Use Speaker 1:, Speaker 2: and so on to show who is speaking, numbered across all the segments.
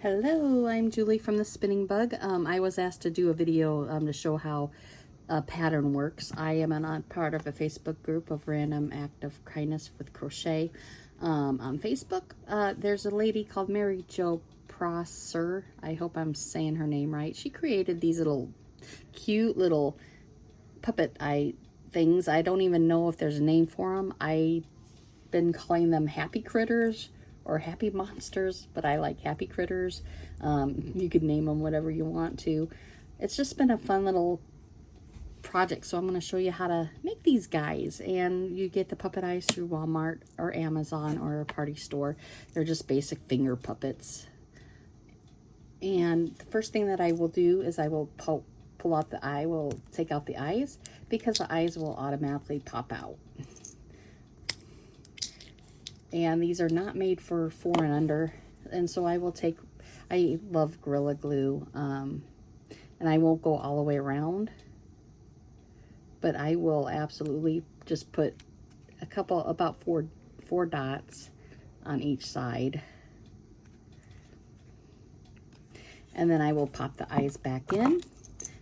Speaker 1: Hello, I'm Julie from the Spinning Bug. I was asked to do a video to show how a pattern works. I am a part of a Facebook group of Random Act of Kindness with Crochet. On Facebook, there's a lady called Mary Jo Prosser. I hope I'm saying her name right. She created these little cute little puppet things. I don't even know if there's a name for them. I've been calling them happy critters or happy monsters, but I like happy critters. You could name them whatever you want to. It's just been a fun little project, so I'm going to show you how to make these guys. And you get the puppet eyes through Walmart or Amazon or a party store. They're just basic finger puppets. And the first thing that I will do is I will pull out the eye. We'll take out the eyes because the eyes will automatically pop out. And these are not made for 4 and under, and so I love Gorilla Glue, and I won't go all the way around, but I will absolutely just put about four dots on each side, and then I will pop the eyes back in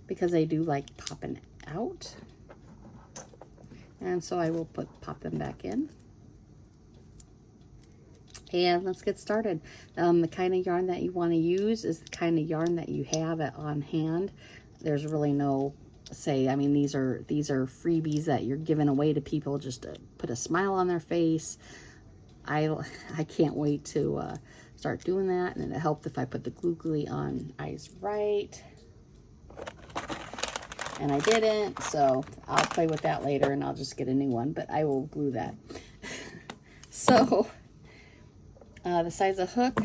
Speaker 1: because I do like popping out, and so I will pop them back in. And let's get started. The kind of yarn that you want to use is the kind of yarn that you have on hand. There's really no say. I mean, these are freebies that you're giving away to people just to put a smile on their face. I can't wait to start doing that, and it helped if I put the glue on eyes right. And I didn't, so I'll play with that later, and I'll just get a new one. But I will glue that. So. The size of hook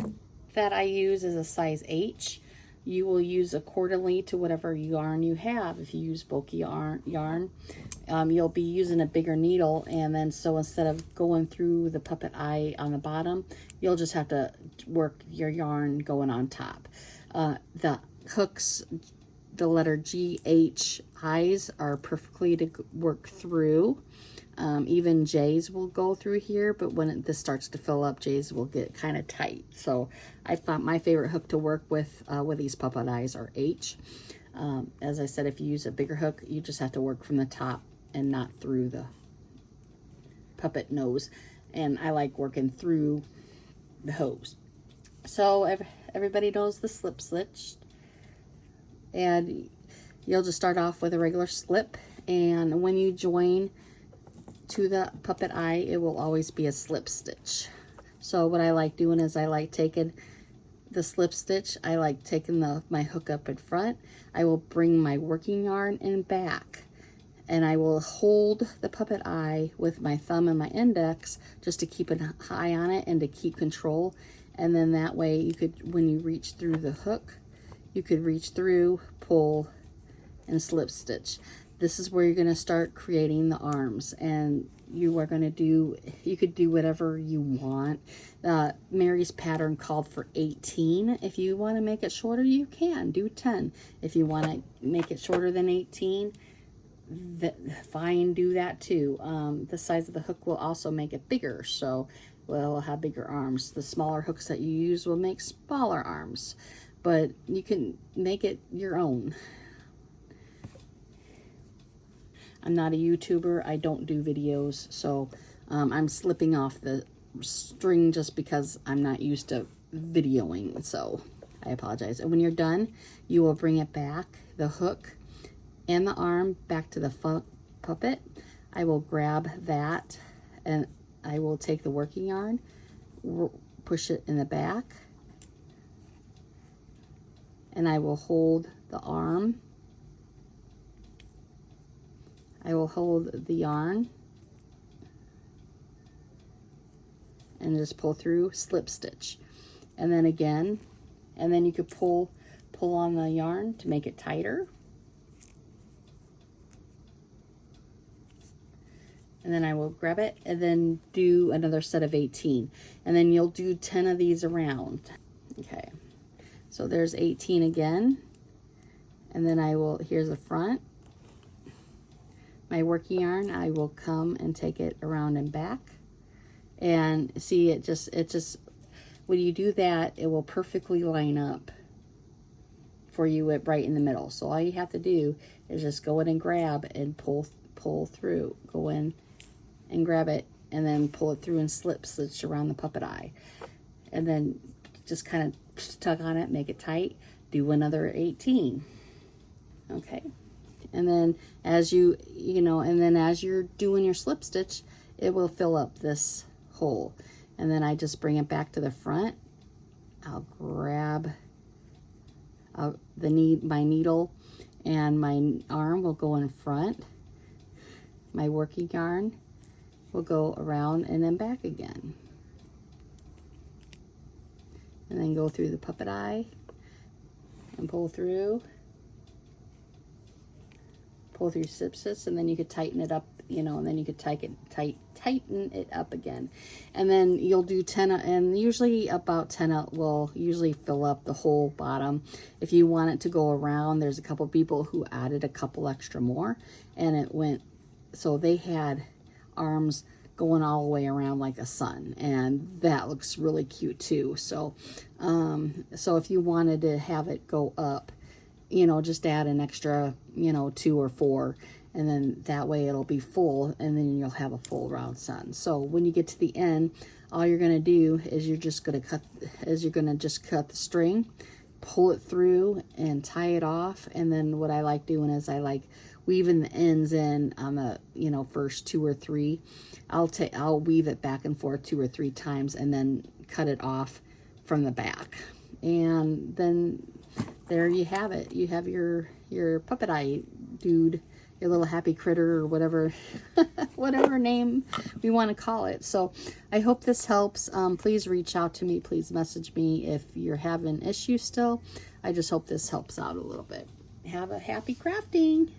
Speaker 1: that I use is a size H. You will use accordingly to whatever yarn you have. If you use bulky yarn, you'll be using a bigger needle, and then so instead of going through the puppet eye on the bottom, you'll just have to work your yarn going on top. The hooks, the letter GH eyes are perfectly to work through. Even J's will go through here, but when this starts to fill up, J's will get kind of tight. So I thought my favorite hook to work with these puppet eyes are H. As I said, if you use a bigger hook, you just have to work from the top and not through the puppet nose. And I like working through the hose. So everybody knows the slip stitch. And you'll just start off with a regular slip. And when you join to the puppet eye, it will always be a slip stitch. So what I like doing is I like taking the slip stitch, I like taking my hook up in front, I will bring my working yarn in back, and I will hold the puppet eye with my thumb and my index just to keep an eye on it and to keep control. And then that way you could, when you reach through the hook, you could reach through, pull, and slip stitch. This is where you're going to start creating the arms, and you could do whatever you want. Mary's pattern called for 18. If you want to make it shorter, you can do 10. If you want to make it shorter than 18, fine, do that too. The size of the hook will also make it bigger, so we'll have bigger arms. The smaller hooks that you use will make smaller arms, but you can make it your own. I'm not a YouTuber. I don't do videos, so I'm slipping off the string just because I'm not used to videoing, so I apologize. And when you're done, you will bring it back, the hook and the arm back to the puppet. I will grab that, and I will take the working yarn, push it in the back, and I will hold the arm. I will hold the yarn and just pull through, slip stitch, and then again, and then you could pull on the yarn to make it tighter, and then I will grab it and then do another set of 18, and then you'll do 10 of these around. Okay, so there's 18 again, and then here's the front. My working yarn, I will come and take it around and back, and see it just when you do that, it will perfectly line up for you right in the middle. So all you have to do is just go in and grab and pull through. Go in and grab it and then pull it through and stitch around the puppet eye. And then just kind of tug on it, make it tight. Do another 18. Okay. And then as as you're doing your slip stitch, it will fill up this hole. And then I just bring it back to the front. I'll grab my needle, and my arm will go in front. My working yarn will go around and then back again. And then go through the puppet eye and pull through slip stitch, and then you could tighten it up, and then you could tighten it up again. And then you'll do 10, and usually about 10 will usually fill up the whole bottom. If you want it to go around, there's a couple people who added a couple extra more, and it went, so they had arms going all the way around like a sun, and that looks really cute too. So so if you wanted to have it go up, just add an extra 2 or 4, and then that way it'll be full, and then you'll have a full round sun. So when you get to the end, all you're going to do is you're just going to cut the string, pull it through and tie it off. And then what I like doing is I like weaving the ends in on the first 2 or 3. I'll weave it back and forth 2 or 3 times and then cut it off from the back. And then there you have it. You have your puppet eye dude, your little happy critter, or whatever whatever name we want to call it. So I hope this helps. Please reach out to me. Please message me if you're having issues still. I just hope this helps out a little bit. Have a happy crafting.